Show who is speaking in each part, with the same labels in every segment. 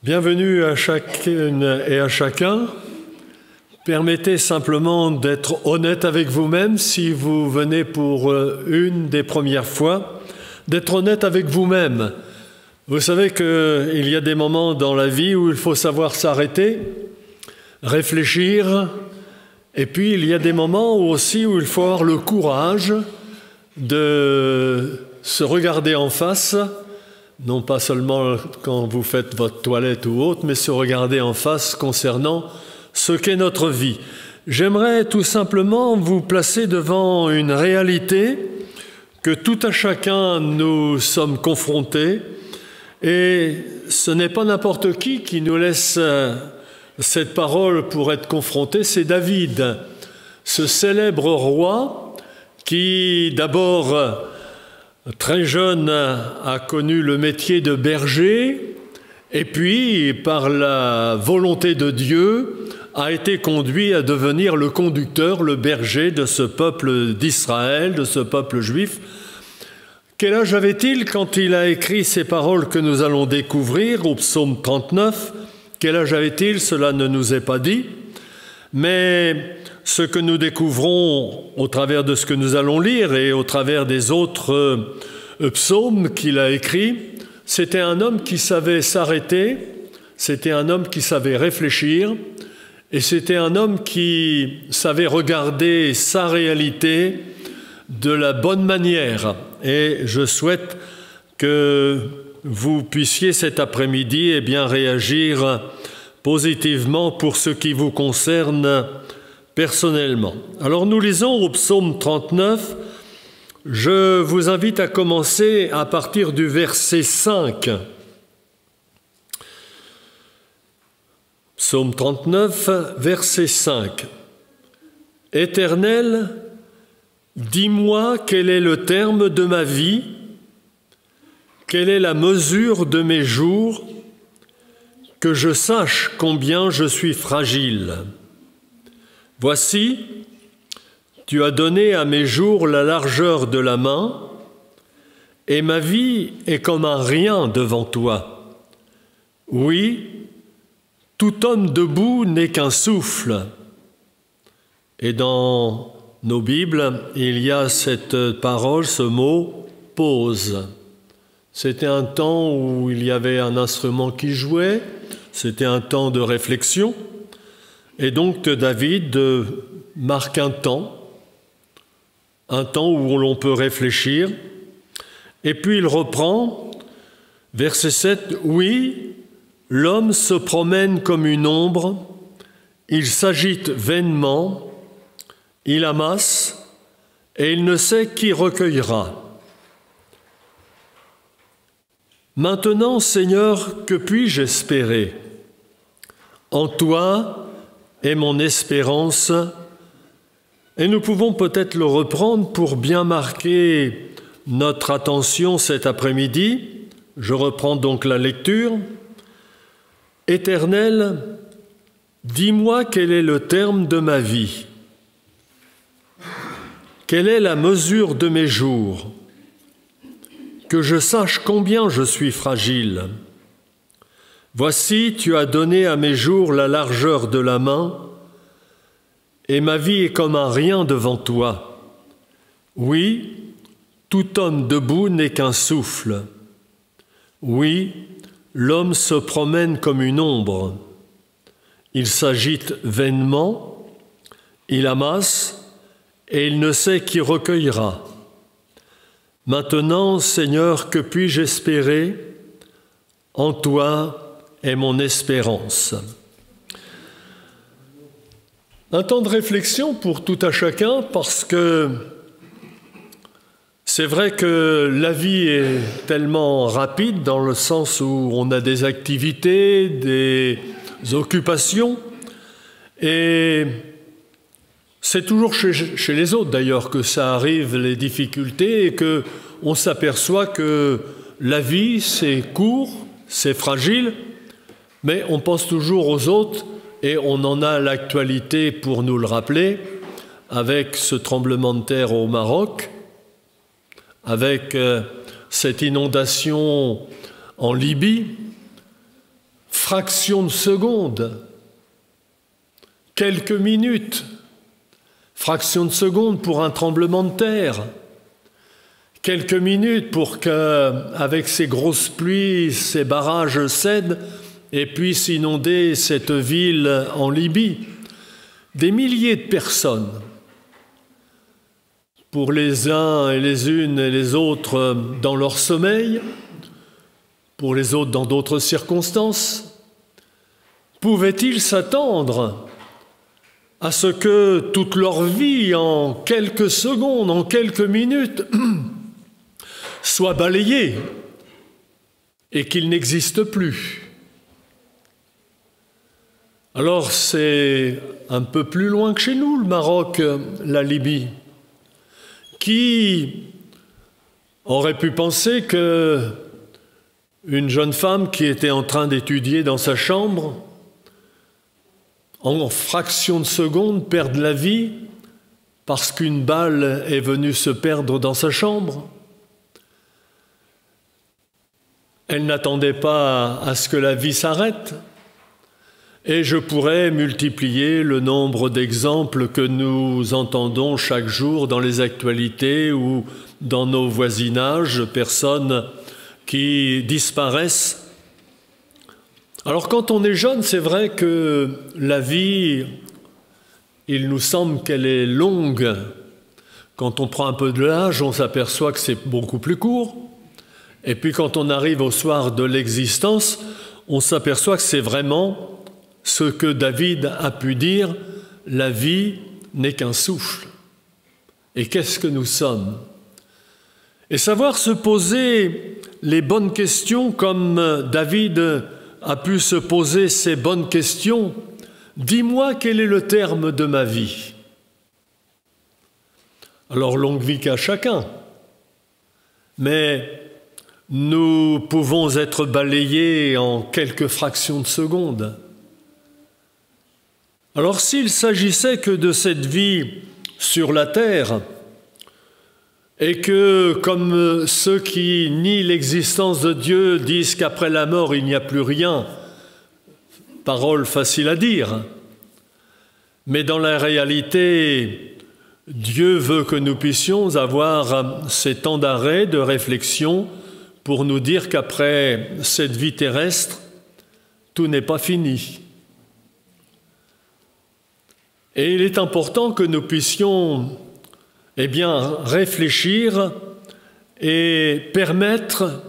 Speaker 1: Bienvenue à chacune et à chacun. Permettez simplement d'être honnête avec vous-même si vous venez pour une des premières fois, d'être honnête avec vous-même. Vous savez qu'il y a des moments dans la vie où il faut savoir s'arrêter, réfléchir, et puis il y a des moments aussi où il faut avoir le courage de se regarder en face, non pas seulement quand vous faites votre toilette ou autre, mais se regarder en face concernant ce qu'est notre vie. J'aimerais tout simplement vous placer devant une réalité que tout à chacun nous sommes confrontés, et ce n'est pas n'importe qui nous laisse cette parole pour être confronté, c'est David, ce célèbre roi qui d'abord très jeune a connu le métier de berger et puis par la volonté de Dieu a été conduit à devenir le conducteur, le berger de ce peuple d'Israël, de ce peuple juif. Quel âge avait-il quand il a écrit ces paroles que nous allons découvrir au psaume 39 ? Quel âge avait-il? Cela ne nous est pas dit. Mais ce que nous découvrons au travers de ce que nous allons lire et au travers des autres psaumes qu'il a écrits, c'était un homme qui savait s'arrêter, c'était un homme qui savait réfléchir, et c'était un homme qui savait regarder sa réalité de la bonne manière. Et je souhaite que vous puissiez cet après-midi réagir positivement pour ce qui vous concerne personnellement. Alors nous lisons au psaume 39, je vous invite à commencer à partir du verset 5. Psaume 39, verset 5. Éternel, dis-moi quel est le terme de ma vie, quelle est la mesure de mes jours, que je sache combien je suis fragile. Voici, tu as donné à mes jours la largeur de la main, et ma vie est comme un rien devant toi. Oui, tout homme debout n'est qu'un souffle. Et dans nos Bibles, il y a cette parole, ce mot « pause ». C'était un temps où il y avait un instrument qui jouait, c'était un temps de réflexion. Et donc David marque un temps où l'on peut réfléchir. Et puis il reprend, verset 7, « Oui, l'homme se promène comme une ombre, il s'agite vainement, il amasse, et il ne sait qui recueillera. Maintenant, Seigneur, que puis-je espérer? En toi est mon espérance. » Et nous pouvons peut-être le reprendre pour bien marquer notre attention cet après-midi. Je reprends donc la lecture. Éternel, dis-moi quel est le terme de ma vie. Quelle est la mesure de mes jours? Que je sache combien je suis fragile. Voici, tu as donné à mes jours la largeur de la main, et ma vie est comme un rien devant toi. Oui, tout homme debout n'est qu'un souffle. Oui, l'homme se promène comme une ombre. Il s'agite vainement, il amasse, et il ne sait qui recueillera. Maintenant, Seigneur, que puis-je espérer? En toi est mon espérance. Un temps de réflexion pour tout à chacun, parce que c'est vrai que la vie est tellement rapide dans le sens où on a des activités, des occupations, et c'est toujours chez les autres d'ailleurs que ça arrive, les difficultés, et qu'on s'aperçoit que la vie, c'est court, c'est fragile, mais on pense toujours aux autres, et on en a l'actualité pour nous le rappeler, avec ce tremblement de terre au Maroc, avec cette inondation en Libye, fraction de seconde, quelques minutes, fraction de seconde pour un tremblement de terre, quelques minutes pour qu'avec ces grosses pluies, ces barrages cèdent et puissent inonder cette ville en Libye. Des milliers de personnes, pour les uns et les unes et les autres dans leur sommeil, pour les autres dans d'autres circonstances, pouvaient-ils s'attendre à ce que toute leur vie, en quelques secondes, en quelques minutes, soit balayée et qu'ils n'existent plus? Alors c'est un peu plus loin que chez nous, le Maroc, la Libye. Qui aurait pu penser que une jeune femme qui était en train d'étudier dans sa chambre, en fraction de seconde, perde la vie parce qu'une balle est venue se perdre dans sa chambre? Elle n'attendait pas à ce que la vie s'arrête. Et je pourrais multiplier le nombre d'exemples que nous entendons chaque jour dans les actualités ou dans nos voisinages, personnes qui disparaissent. Alors quand on est jeune, c'est vrai que la vie, il nous semble qu'elle est longue. Quand on prend un peu de l'âge, on s'aperçoit que c'est beaucoup plus court. Et puis quand on arrive au soir de l'existence, on s'aperçoit que c'est vraiment ce que David a pu dire, la vie n'est qu'un souffle. Et qu'est-ce que nous sommes? Et savoir se poser les bonnes questions comme David a pu se poser ces bonnes questions. Dis-moi quel est le terme de ma vie. Alors longue vie qu'à chacun. Mais nous pouvons être balayés en quelques fractions de secondes. Alors s'il s'agissait que de cette vie sur la terre, et que, comme ceux qui nient l'existence de Dieu disent qu'après la mort il n'y a plus rien, parole facile à dire, mais dans la réalité, Dieu veut que nous puissions avoir ces temps d'arrêt, de réflexion, pour nous dire qu'après cette vie terrestre, tout n'est pas fini. Et il est important que nous puissions réfléchir et permettre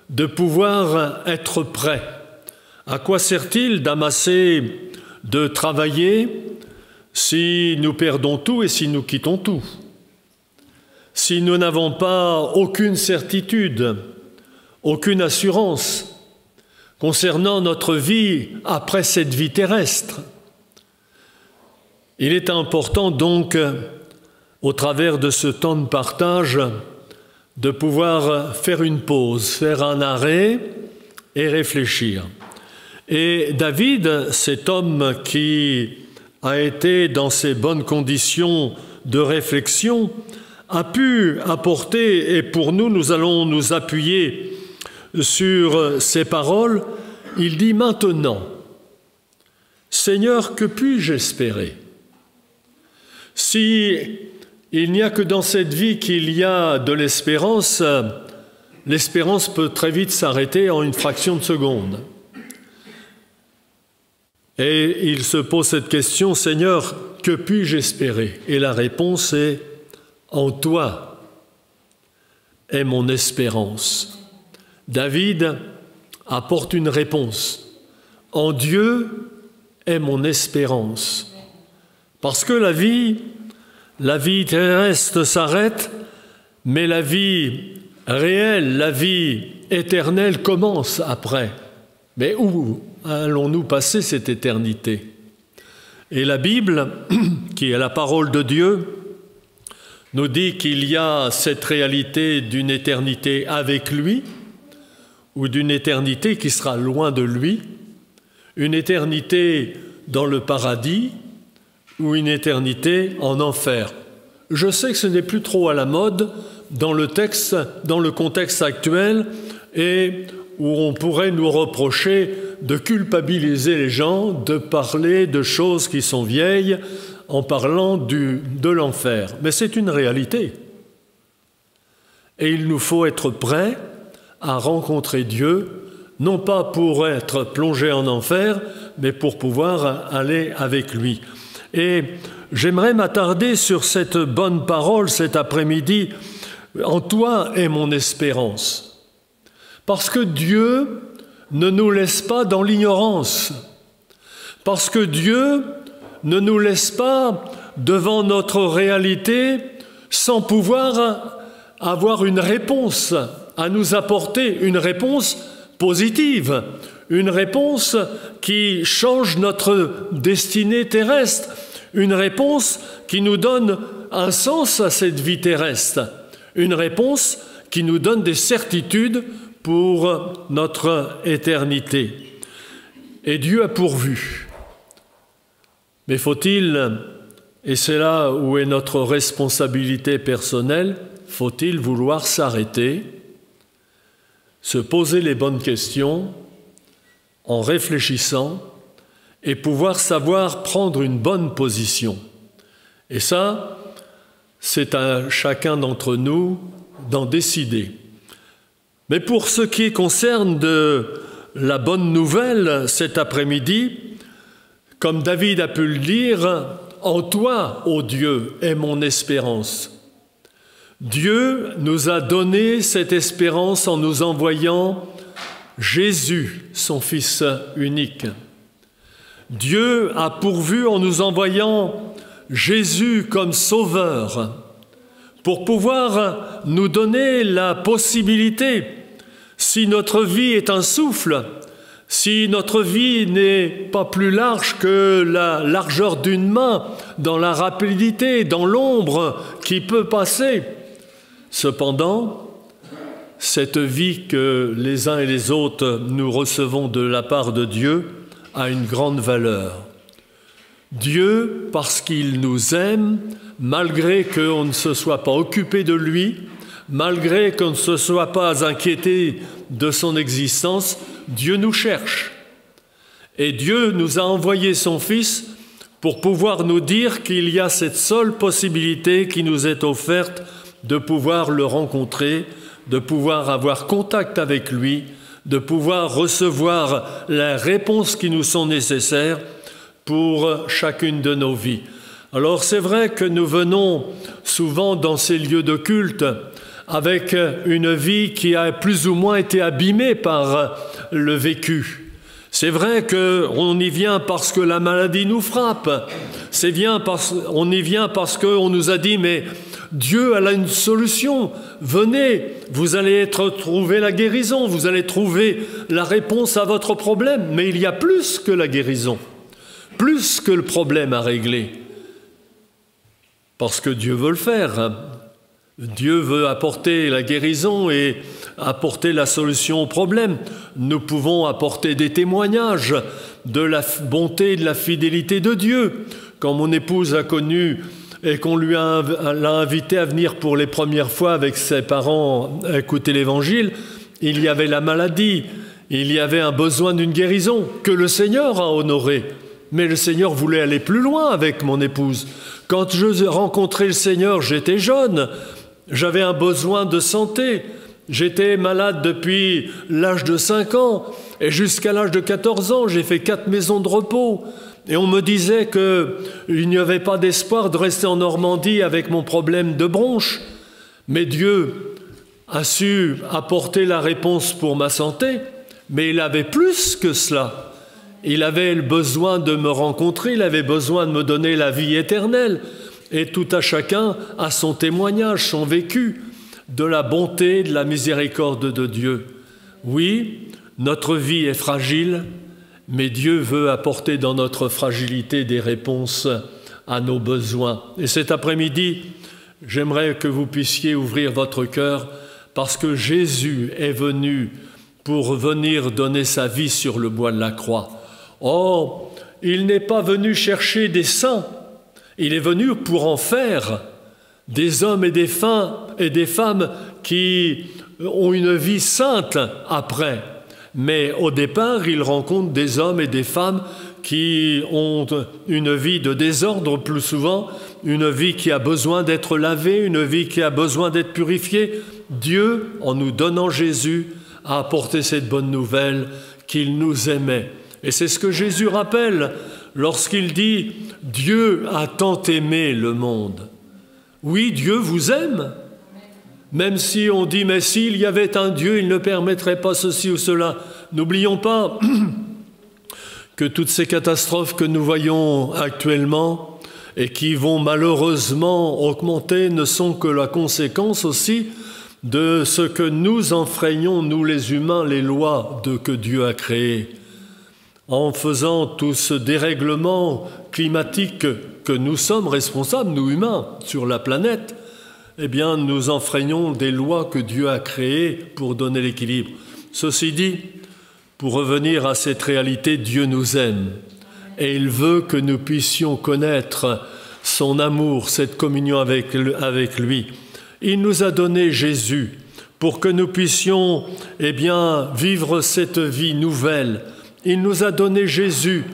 Speaker 1: de pouvoir être prêts. À quoi sert-il d'amasser, de travailler, si nous perdons tout et si nous quittons tout? Si nous n'avons pas aucune certitude, aucune assurance concernant notre vie après cette vie terrestre. Il est important donc, au travers de ce temps de partage, de pouvoir faire une pause, faire un arrêt et réfléchir. Et David, cet homme qui a été dans ces bonnes conditions de réflexion, a pu apporter, et pour nous, nous allons nous appuyer sur ces paroles, il dit maintenant, « Seigneur, que puis-je espérer ?» Si il n'y a que dans cette vie qu'il y a de l'espérance, l'espérance peut très vite s'arrêter en une fraction de seconde. Et il se pose cette question, « Seigneur, que puis-je espérer ?» Et la réponse est « En toi est mon espérance. » David apporte une réponse. « En Dieu est mon espérance. » Parce que la vie terrestre s'arrête, mais la vie réelle, la vie éternelle commence après. Mais où allons-nous passer cette éternité? Et la Bible, qui est la parole de Dieu, nous dit qu'il y a cette réalité d'une éternité avec lui, ou d'une éternité qui sera loin de lui, une éternité dans le paradis, ou une éternité en enfer. Je sais que ce n'est plus trop à la mode dans le contexte actuel, et où on pourrait nous reprocher de culpabiliser les gens, de parler de choses qui sont vieilles en parlant de l'enfer. Mais c'est une réalité. Et il nous faut être prêts à rencontrer Dieu, non pas pour être plongés en enfer, mais pour pouvoir aller avec lui. Et j'aimerais m'attarder sur cette bonne parole cet après-midi. En toi est mon espérance. Parce que Dieu ne nous laisse pas dans l'ignorance. Parce que Dieu ne nous laisse pas devant notre réalité sans pouvoir avoir une réponse à nous apporter, une réponse positive, une réponse qui change notre destinée terrestre, une réponse qui nous donne un sens à cette vie terrestre, une réponse qui nous donne des certitudes pour notre éternité. Et Dieu a pourvu. Mais faut-il, et c'est là où est notre responsabilité personnelle, faut-il vouloir s'arrêter, se poser les bonnes questions en réfléchissant et pouvoir savoir prendre une bonne position. Et ça, c'est à chacun d'entre nous d'en décider. Mais pour ce qui concerne de la bonne nouvelle cet après-midi, comme David a pu le dire, « En toi, ô Dieu, est mon espérance ». Dieu nous a donné cette espérance en nous envoyant Jésus, son Fils unique. Dieu a pourvu en nous envoyant Jésus comme sauveur pour pouvoir nous donner la possibilité, si notre vie est un souffle, si notre vie n'est pas plus large que la largeur d'une main, dans la rapidité, dans l'ombre qui peut passer, cependant, cette vie que les uns et les autres nous recevons de la part de Dieu a une grande valeur. Dieu, parce qu'il nous aime, malgré qu'on ne se soit pas occupé de lui, malgré qu'on ne se soit pas inquiété de son existence, Dieu nous cherche. Et Dieu nous a envoyé son Fils pour pouvoir nous dire qu'il y a cette seule possibilité qui nous est offerte de pouvoir le rencontrer, de pouvoir avoir contact avec lui, de pouvoir recevoir les réponses qui nous sont nécessaires pour chacune de nos vies. Alors c'est vrai que nous venons souvent dans ces lieux de culte avec une vie qui a plus ou moins été abîmée par le vécu. C'est vrai qu'on y vient parce que la maladie nous frappe. On y vient parce qu'on nous a dit « mais Dieu a une solution, venez, vous allez trouver la guérison, vous allez trouver la réponse à votre problème. » Mais il y a plus que la guérison, plus que le problème à régler. Parce que Dieu veut le faire. Dieu veut apporter la guérison et apporter la solution au problème. Nous pouvons apporter des témoignages de la bonté et de la fidélité de Dieu. Quand mon épouse a connu et qu'on l'a invité à venir pour les premières fois avec ses parents à écouter l'Évangile, il y avait la maladie, il y avait un besoin d'une guérison que le Seigneur a honoré. Mais le Seigneur voulait aller plus loin avec mon épouse. Quand je rencontrais le Seigneur, j'étais jeune, j'avais un besoin de santé. J'étais malade depuis l'âge de 5 ans et jusqu'à l'âge de 14 ans, j'ai fait 4 maisons de repos. Et on me disait qu'il n'y avait pas d'espoir de rester en Normandie avec mon problème de bronche. Mais Dieu a su apporter la réponse pour ma santé, mais il avait plus que cela. Il avait le besoin de me rencontrer, il avait besoin de me donner la vie éternelle. Et tout à chacun a son témoignage, son vécu de la bonté, de la miséricorde de Dieu. Oui, notre vie est fragile, mais Dieu veut apporter dans notre fragilité des réponses à nos besoins. Et cet après-midi, j'aimerais que vous puissiez ouvrir votre cœur parce que Jésus est venu pour venir donner sa vie sur le bois de la croix. Oh, il n'est pas venu chercher des saints, il est venu pour en faire des hommes et des femmes qui ont une vie sainte après. Mais au départ, il rencontre des hommes et des femmes qui ont une vie de désordre plus souvent, une vie qui a besoin d'être lavée, une vie qui a besoin d'être purifiée. Dieu, en nous donnant Jésus, a apporté cette bonne nouvelle qu'il nous aimait. Et c'est ce que Jésus rappelle lorsqu'il dit « Dieu a tant aimé le monde ». Oui, Dieu vous aime. Même si on dit « mais s'il y avait un Dieu, il ne permettrait pas ceci ou cela ». N'oublions pas que toutes ces catastrophes que nous voyons actuellement et qui vont malheureusement augmenter ne sont que la conséquence aussi de ce que nous enfreignons, nous les humains, les lois que Dieu a créées. En faisant tout ce dérèglement climatique que nous sommes responsables, nous humains, sur la planète, eh bien, nous enfreignons des lois que Dieu a créées pour donner l'équilibre. Ceci dit, pour revenir à cette réalité, Dieu nous aime et il veut que nous puissions connaître son amour, cette communion avec lui. Il nous a donné Jésus pour que nous puissions vivre cette vie nouvelle. Il nous a donné Jésus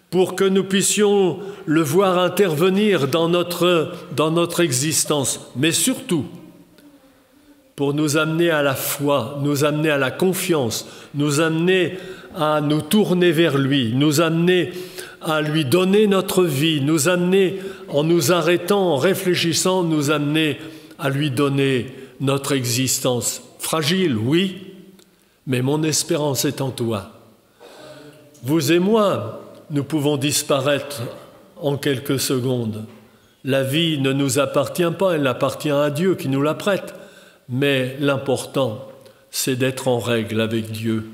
Speaker 1: pour que nous puissions le voir intervenir dans notre existence, mais surtout pour nous amener à la foi, nous amener à la confiance, nous amener à nous tourner vers lui, nous amener à lui donner notre vie, nous amener, en nous arrêtant, en réfléchissant, nous amener à lui donner notre existence. Fragile, oui, mais mon espérance est en toi. Vous et moi, nous pouvons disparaître en quelques secondes. La vie ne nous appartient pas, elle appartient à Dieu qui nous la prête. Mais l'important, c'est d'être en règle avec Dieu.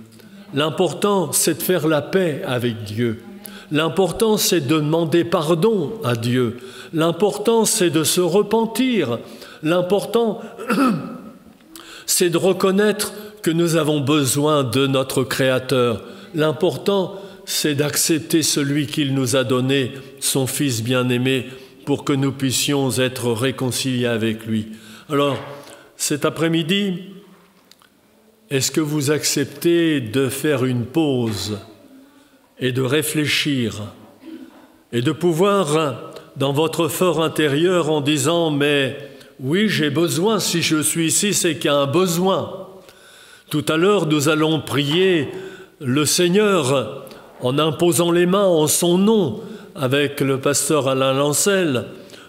Speaker 1: L'important, c'est de faire la paix avec Dieu. L'important, c'est de demander pardon à Dieu. L'important, c'est de se repentir. L'important, c'est de reconnaître que nous avons besoin de notre Créateur. L'important, c'est d'accepter celui qu'il nous a donné, son Fils bien-aimé, pour que nous puissions être réconciliés avec lui. Alors, cet après-midi, est-ce que vous acceptez de faire une pause et de réfléchir et de pouvoir, dans votre fort intérieur, en disant « mais oui, j'ai besoin, si je suis ici, c'est qu'il y a un besoin ». Tout à l'heure, nous allons prier le Seigneur en imposant les mains en son nom avec le pasteur Alain Lancel.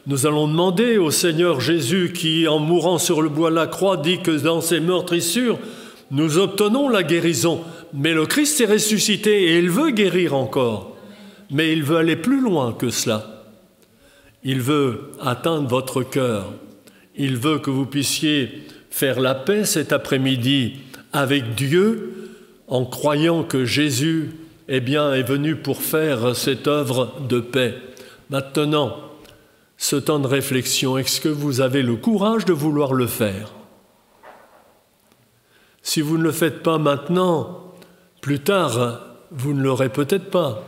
Speaker 1: Nous allons demander au Seigneur Jésus qui, en mourant sur le bois de la croix, dit que dans ses meurtrissures, nous obtenons la guérison. Mais le Christ est ressuscité et il veut guérir encore. Mais il veut aller plus loin que cela. Il veut atteindre votre cœur. Il veut que vous puissiez faire la paix cet après-midi avec Dieu en croyant que Jésus est venu pour faire cette œuvre de paix. Maintenant, ce temps de réflexion, est-ce que vous avez le courage de vouloir le faire? Si vous ne le faites pas maintenant, plus tard, vous ne l'aurez peut-être pas.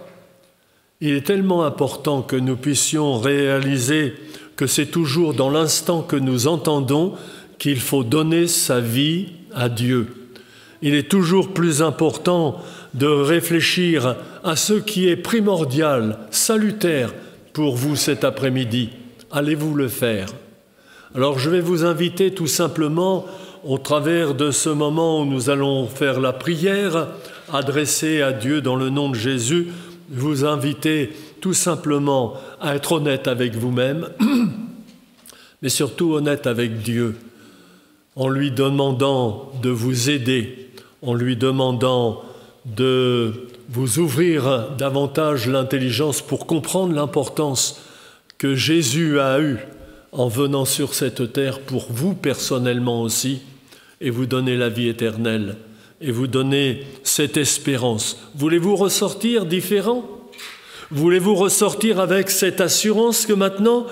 Speaker 1: Il est tellement important que nous puissions réaliser que c'est toujours dans l'instant que nous entendons qu'il faut donner sa vie à Dieu. Il est toujours plus important de réfléchir à ce qui est primordial, salutaire pour vous cet après-midi. Allez-vous le faire? Alors je vais vous inviter tout simplement, au travers de ce moment où nous allons faire la prière adressée à Dieu dans le nom de Jésus, vous inviter tout simplement à être honnête avec vous-même, mais surtout honnête avec Dieu, en lui demandant de vous aider, en lui demandant de vous ouvrir davantage l'intelligence pour comprendre l'importance que Jésus a eue en venant sur cette terre pour vous personnellement aussi, et vous donner la vie éternelle, et vous donner cette espérance. Voulez-vous ressortir différent? Voulez-vous ressortir avec cette assurance que maintenant,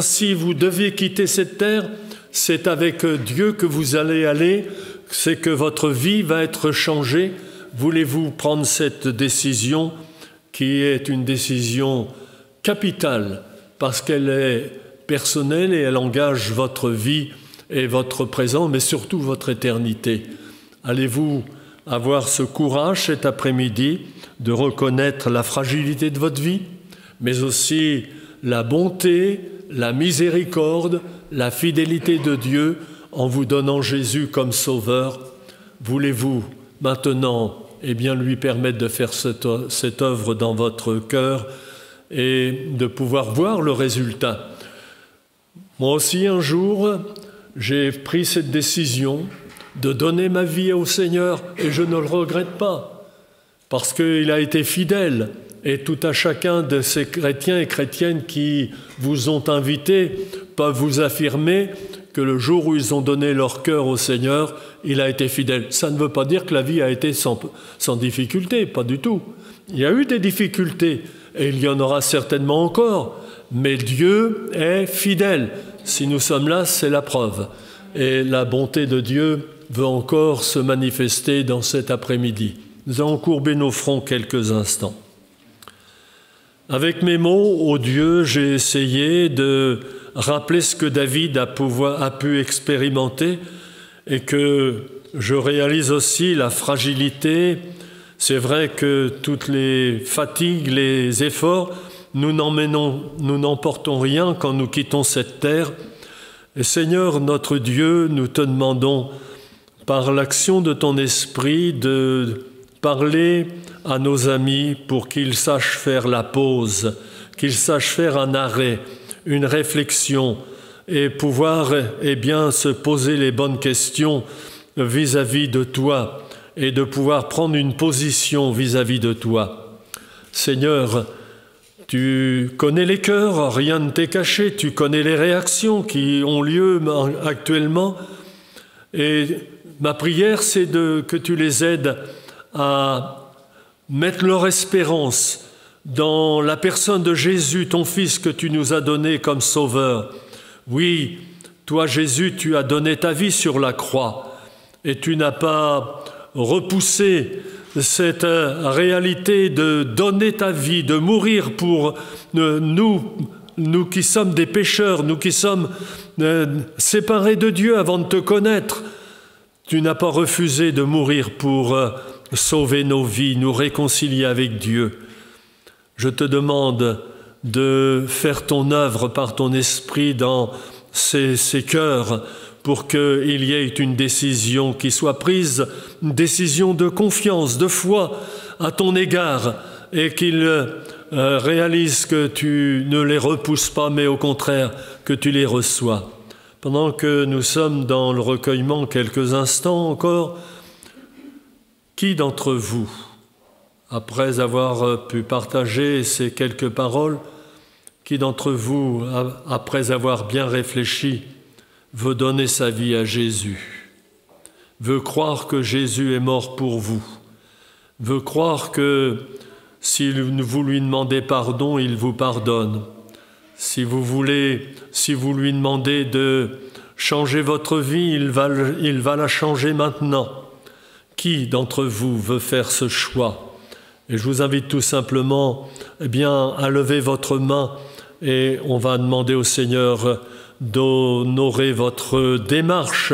Speaker 1: si vous deviez quitter cette terre, c'est avec Dieu que vous allez aller, c'est que votre vie va être changée? Voulez-vous prendre cette décision qui est une décision capitale parce qu'elle est personnelle et elle engage votre vie et votre présent, mais surtout votre éternité? Allez-vous avoir ce courage cet après-midi de reconnaître la fragilité de votre vie, mais aussi la bonté, la miséricorde, la fidélité de Dieu en vous donnant Jésus comme sauveur. Voulez-vous maintenant lui permettre de faire cette œuvre dans votre cœur et de pouvoir voir le résultat? Moi aussi, un jour, j'ai pris cette décision de donner ma vie au Seigneur et je ne le regrette pas parce qu'il a été fidèle. Et tout à chacun de ces chrétiens et chrétiennes qui vous ont invité peuvent vous affirmer que le jour où ils ont donné leur cœur au Seigneur, il a été fidèle. Ça ne veut pas dire que la vie a été sans difficulté, pas du tout. Il y a eu des difficultés et il y en aura certainement encore, mais Dieu est fidèle. Si nous sommes là, c'est la preuve. Et la bonté de Dieu veut encore se manifester dans cet après-midi. Nous allons courber nos fronts quelques instants. Avec mes mots, ô Dieu, j'ai essayé de rappeler ce que David a pu expérimenter et que je réalise aussi la fragilité. C'est vrai que toutes les fatigues, les efforts, nous n'emportons rien quand nous quittons cette terre. Et Seigneur, notre Dieu, nous te demandons, par l'action de ton esprit, de parler à nos amis pour qu'ils sachent faire la pause, qu'ils sachent faire un arrêt, une réflexion et pouvoir se poser les bonnes questions vis-à-vis de toi et de pouvoir prendre une position vis-à-vis de toi. Seigneur, tu connais les cœurs, rien ne t'est caché, tu connais les réactions qui ont lieu actuellement et ma prière c'est que tu les aides à mettre leur espérance dans la personne de Jésus, ton Fils que tu nous as donné comme sauveur. Oui, toi Jésus, tu as donné ta vie sur la croix et tu n'as pas repoussé cette réalité de donner ta vie, de mourir pour nous qui sommes des pécheurs, nous qui sommes séparés de Dieu avant de te connaître. Tu n'as pas refusé de mourir pour sauver nos vies, nous réconcilier avec Dieu. Je te demande de faire ton œuvre par ton esprit dans ces cœurs pour qu'il y ait une décision qui soit prise, une décision de confiance, de foi à ton égard et qu'ils réalisent que tu ne les repousses pas, mais au contraire que tu les reçois. Pendant que nous sommes dans le recueillement quelques instants encore, qui d'entre vous, après avoir pu partager ces quelques paroles, qui d'entre vous, après avoir bien réfléchi, veut donner sa vie à Jésus, veut croire que Jésus est mort pour vous, veut croire que si vous lui demandez pardon, il vous pardonne. Si vous lui demandez de changer votre vie, il va la changer maintenant. Qui d'entre vous veut faire ce choix? Et je vous invite tout simplement à lever votre main et on va demander au Seigneur d'honorer votre démarche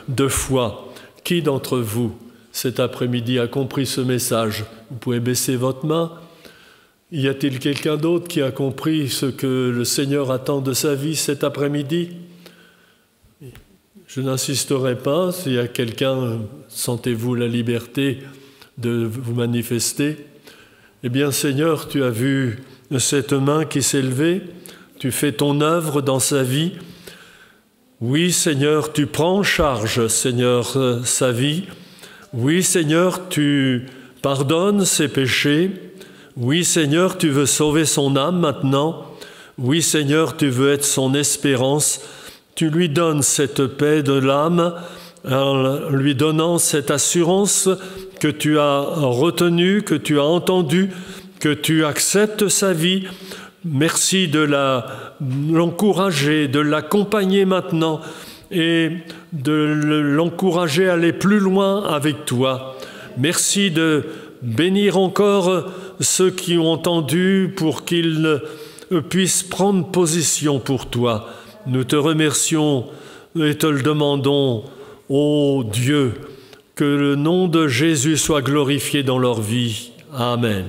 Speaker 1: de foi. Qui d'entre vous, cet après-midi, a compris ce message? Vous pouvez baisser votre main. Y a-t-il quelqu'un d'autre qui a compris ce que le Seigneur attend de sa vie cet après-midi? Je n'insisterai pas. S'il y a quelqu'un, sentez-vous la liberté de vous manifester. Eh bien, Seigneur, tu as vu cette main qui s'est levée. Tu fais ton œuvre dans sa vie. Oui, Seigneur, tu prends en charge, Seigneur, sa vie. Oui, Seigneur, tu pardonnes ses péchés. Oui, Seigneur, tu veux sauver son âme maintenant. Oui, Seigneur, tu veux être son espérance. Tu lui donnes cette paix de l'âme en lui donnant cette assurance que tu as retenue, que tu as entendue, que tu acceptes sa vie. Merci de l'encourager, de l'accompagner maintenant et de l'encourager à aller plus loin avec toi. Merci de bénir encore ceux qui ont entendu pour qu'ils puissent prendre position pour toi. Nous te remercions et te le demandons, ô Dieu, Que le nom de Jésus soit glorifié dans leur vie. Amen.